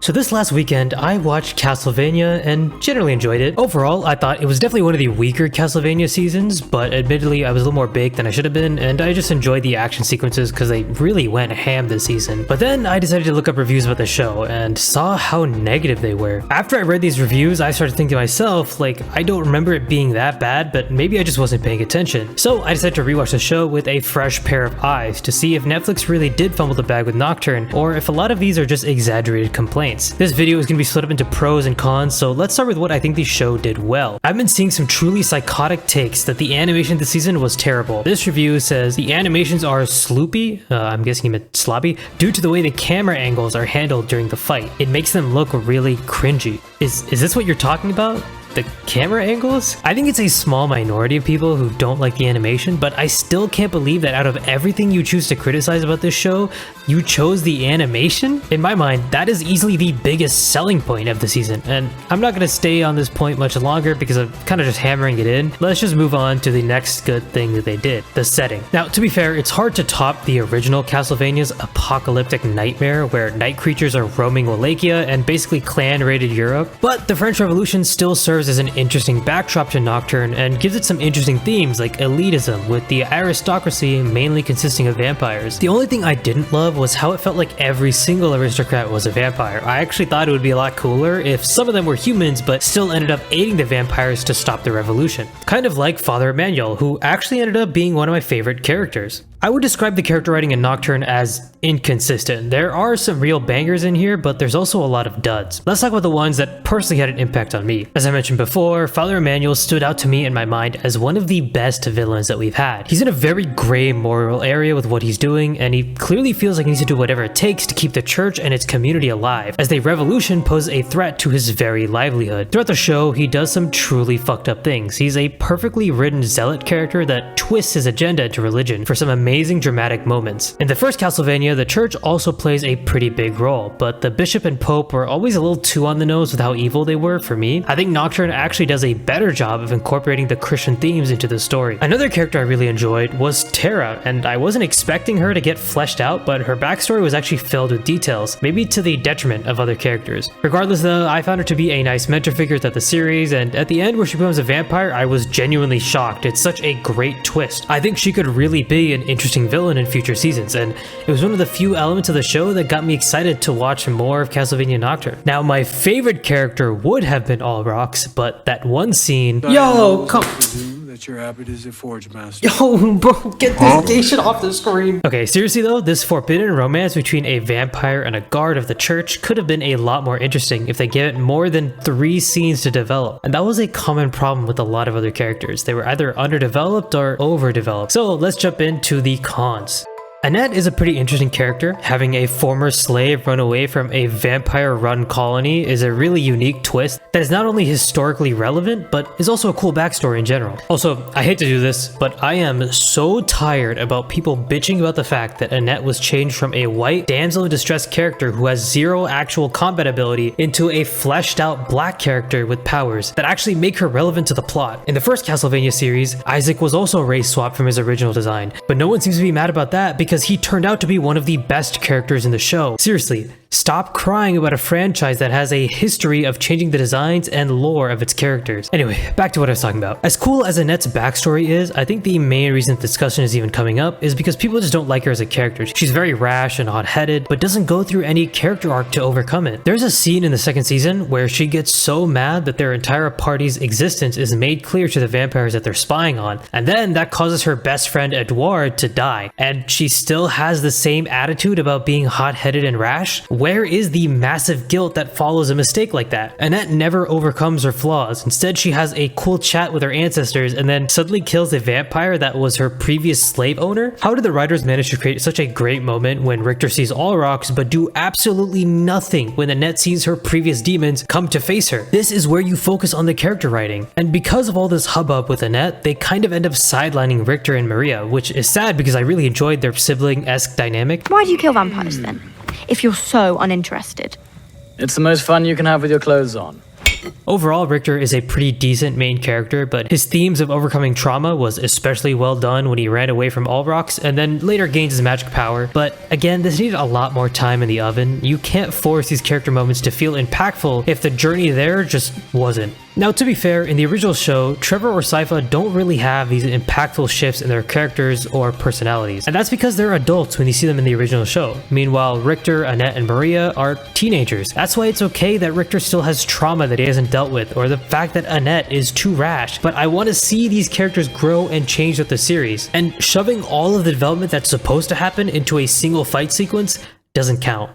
So this last weekend, I watched Castlevania and generally enjoyed it. Overall, I thought it was definitely one of the weaker Castlevania seasons, but admittedly I was a little more baked than I should have been, and I just enjoyed the action sequences because they really went ham this season. But then I decided to look up reviews about the show and saw how negative they were. After I read these reviews, I started thinking to myself, like, I don't remember it being that bad, but maybe I just wasn't paying attention. So I decided to rewatch the show with a fresh pair of eyes to see if Netflix really did fumble the bag with Nocturne, or if a lot of these are just exaggerated complaints. This video is going to be split up into pros and cons, so let's start with what I think the show did well. I've been seeing some truly psychotic takes that the animation this season was terrible. This review says the animations are sloopy, I'm guessing he meant sloppy, due to the way the camera angles are handled during the fight. It makes them look really cringy. Is this what you're talking about? The camera angles? I think it's a small minority of people who don't like the animation, but I still can't believe that out of everything you choose to criticize about this show, you chose the animation? In my mind, that is easily the biggest selling point of the season, and I'm not going to stay on this point much longer because I'm kind of just hammering it in. Let's just move on to the next good thing that they did, the setting. Now, to be fair, it's hard to top the original Castlevania's apocalyptic nightmare where night creatures are roaming Wallachia and basically clan-raided Europe, but the French Revolution still serves as an interesting backdrop to Nocturne and gives it some interesting themes like elitism, with the aristocracy mainly consisting of vampires. The only thing I didn't love was how it felt like every single aristocrat was a vampire. I actually thought it would be a lot cooler if some of them were humans but still ended up aiding the vampires to stop the revolution. Kind of like Father Emmanuel, who actually ended up being one of my favorite characters. I would describe the character writing in Nocturne as inconsistent. There are some real bangers in here, but there's also a lot of duds. Let's talk about the ones that personally had an impact on me. As I mentioned before, Father Emmanuel stood out to me in my mind as one of the best villains that we've had. He's in a very gray moral area with what he's doing, and he clearly feels like he needs to do whatever it takes to keep the church and its community alive, as the revolution poses a threat to his very livelihood. Throughout the show, he does some truly fucked up things. He's a perfectly written zealot character that twists his agenda into religion for some amazing dramatic moments. In the first Castlevania, the church also plays a pretty big role, but the bishop and pope were always a little too on the nose with how evil they were for me. I think Nocturne actually does a better job of incorporating the Christian themes into the story. Another character I really enjoyed was Terra, and I wasn't expecting her to get fleshed out, but her backstory was actually filled with details, maybe to the detriment of other characters. Regardless though, I found her to be a nice mentor figure throughout the series, and at the end where she becomes a vampire, I was genuinely shocked. It's such a great twist. I think she could really be an interesting villain in future seasons, and it was one of the few elements of the show that got me excited to watch more of Castlevania Nocturne. Now, my favorite character would have been All Rocks, but that one scene— Yo, come— that your habit is a forge master. Yo, bro, get this gay shit off the screen. Okay, seriously though, this forbidden romance between a vampire and a guard of the church could have been a lot more interesting if they gave it more than 3 scenes to develop. And that was a common problem with a lot of other characters. They were either underdeveloped or overdeveloped. So let's jump into the cons. Anette is a pretty interesting character. Having a former slave run away from a vampire-run colony is a really unique twist that is not only historically relevant, but is also a cool backstory in general. Also, I hate to do this, but I am so tired about people bitching about the fact that Anette was changed from a white damsel in distress character who has 0 actual combat ability into a fleshed out black character with powers that actually make her relevant to the plot. In the first Castlevania series, Isaac was also race swapped from his original design, but no one seems to be mad about that because he turned out to be one of the best characters in the show. Seriously, stop crying about a franchise that has a history of changing the designs and lore of its characters. Anyway, back to what I was talking about. As cool as Annette's backstory is, I think the main reason the discussion is even coming up is because people just don't like her as a character. She's very rash and hot-headed, but doesn't go through any character arc to overcome it. There's a scene in the second season where she gets so mad that their entire party's existence is made clear to the vampires that they're spying on, and then that causes her best friend Edouard to die, and she still has the same attitude about being hot-headed and rash. Where is the massive guilt that follows a mistake like that? Annette never overcomes her flaws. Instead, she has a cool chat with her ancestors and then suddenly kills a vampire that was her previous slave owner. How did the writers manage to create such a great moment when Richter sees All Rocks but do absolutely nothing when Annette sees her previous demons come to face her? This is where you focus on the character writing. And because of all this hubbub with Annette, they kind of end up sidelining Richter and Maria, which is sad because I really enjoyed their sibling-esque dynamic. Why do you kill vampires then, if you're so uninterested? It's the most fun you can have with your clothes on. Overall, Richter is a pretty decent main character, but his themes of overcoming trauma was especially well done when he ran away from Allrocks and then later gained his magic power. But again, this needed a lot more time in the oven. You can't force these character moments to feel impactful if the journey there just wasn't. Now, to be fair, in the original show, Trevor or Sypha don't really have these impactful shifts in their characters or personalities, and that's because they're adults when you see them in the original show. Meanwhile, Richter, Anette, and Maria are teenagers. That's why it's okay that Richter still has trauma that he hasn't dealt with, or the fact that Anette is too rash, but I want to see these characters grow and change with the series, and shoving all of the development that's supposed to happen into a single fight sequence doesn't count.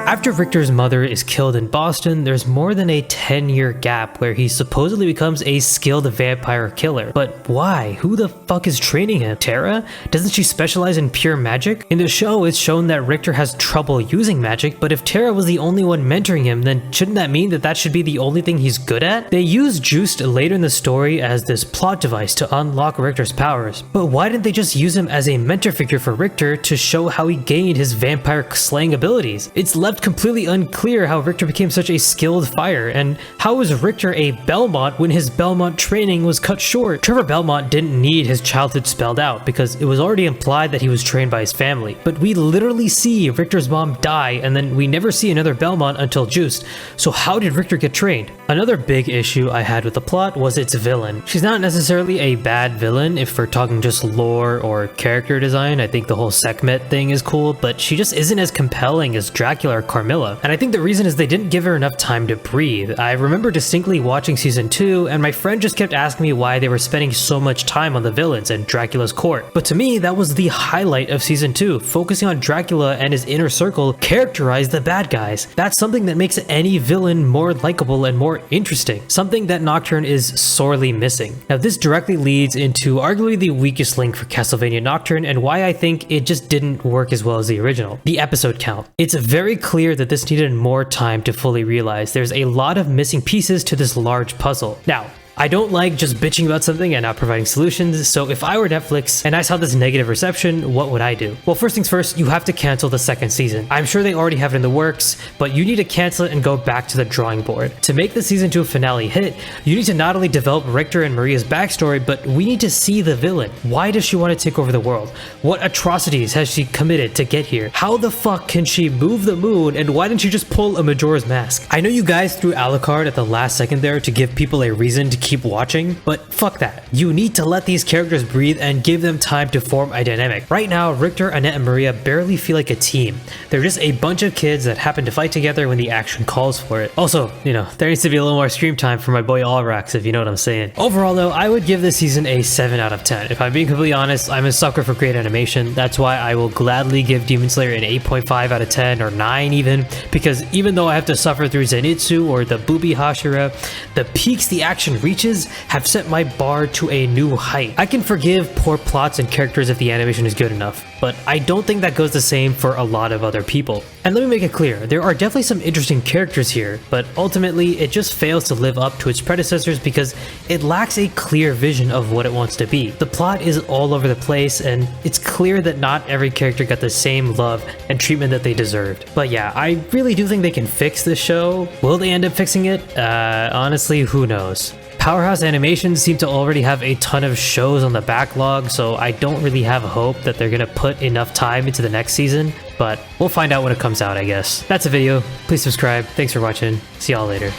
After Richter's mother is killed in Boston, there's more than a 10-year gap where he supposedly becomes a skilled vampire killer. But why? Who the fuck is training him? Tara? Doesn't she specialize in pure magic? In the show, it's shown that Richter has trouble using magic, but if Tara was the only one mentoring him, then shouldn't that mean that that should be the only thing he's good at? They use Juiced later in the story as this plot device to unlock Richter's powers, but why didn't they just use him as a mentor figure for Richter to show how he gained his vampire slaying abilities? It's left completely unclear how Richter became such a skilled fighter, and how was Richter a Belmont when his Belmont training was cut short? Trevor Belmont didn't need his childhood spelled out because it was already implied that he was trained by his family, but we literally see Richter's mom die and then we never see another Belmont until Juiced, so how did Richter get trained? Another big issue I had with the plot was its villain. She's not necessarily a bad villain if we're talking just lore or character design. I think the whole Sekhmet thing is cool, but she just isn't as compelling as Dracula or Carmilla, and I think the reason is they didn't give her enough time to breathe. I remember distinctly watching season 2 and my friend just kept asking me why they were spending so much time on the villains and Dracula's court, but to me that was the highlight of season 2. Focusing on Dracula and his inner circle characterized the bad guys. That's something that makes any villain more likable and more interesting, something that Nocturne is sorely missing. Now this directly leads into arguably the weakest link for Castlevania Nocturne and why I think it just didn't work as well as the original: the episode count. It's very clear that this needed more time to fully realize. There's a lot of missing pieces to this large puzzle. Now, I don't like just bitching about something and not providing solutions, so if I were Netflix and I saw this negative reception, what would I do? Well, first things first, you have to cancel the second season. I'm sure they already have it in the works, but you need to cancel it and go back to the drawing board. To make the season 2 finale hit, you need to not only develop Richter and Maria's backstory, but we need to see the villain. Why does she want to take over the world? What atrocities has she committed to get here? How the fuck can she move the moon, and why didn't she just pull a Majora's Mask? I know you guys threw alucard at the last second there to give people a reason to keep watching, but fuck that. You need to let these characters breathe and give them time to form a dynamic. Right now, Richter, Anette, and Maria barely feel like a team. They're just a bunch of kids that happen to fight together when the action calls for it. Also, there needs to be a little more screen time for my boy Allrax, if you know what I'm saying. Overall though, I would give this season a 7 out of 10. If I'm being completely honest, I'm a sucker for great animation. That's why I will gladly give Demon Slayer an 8.5 out of 10 or 9 even, because even though I have to suffer through Zenitsu or the Booby Hashira, the peaks the action reaches have set my bar to a new height. I can forgive poor plots and characters if the animation is good enough, but I don't think that goes the same for a lot of other people. And let me make it clear, there are definitely some interesting characters here, but ultimately it just fails to live up to its predecessors because it lacks a clear vision of what it wants to be. The plot is all over the place, and it's clear that not every character got the same love and treatment that they deserved. But yeah, I really do think they can fix this show. Will they end up fixing it? Honestly, who knows? Powerhouse Animations seem to already have a ton of shows on the backlog, so I don't really have hope that they're gonna put enough time into the next season, but we'll find out when it comes out, I guess. That's the video. Please subscribe. Thanks for watching. See y'all later.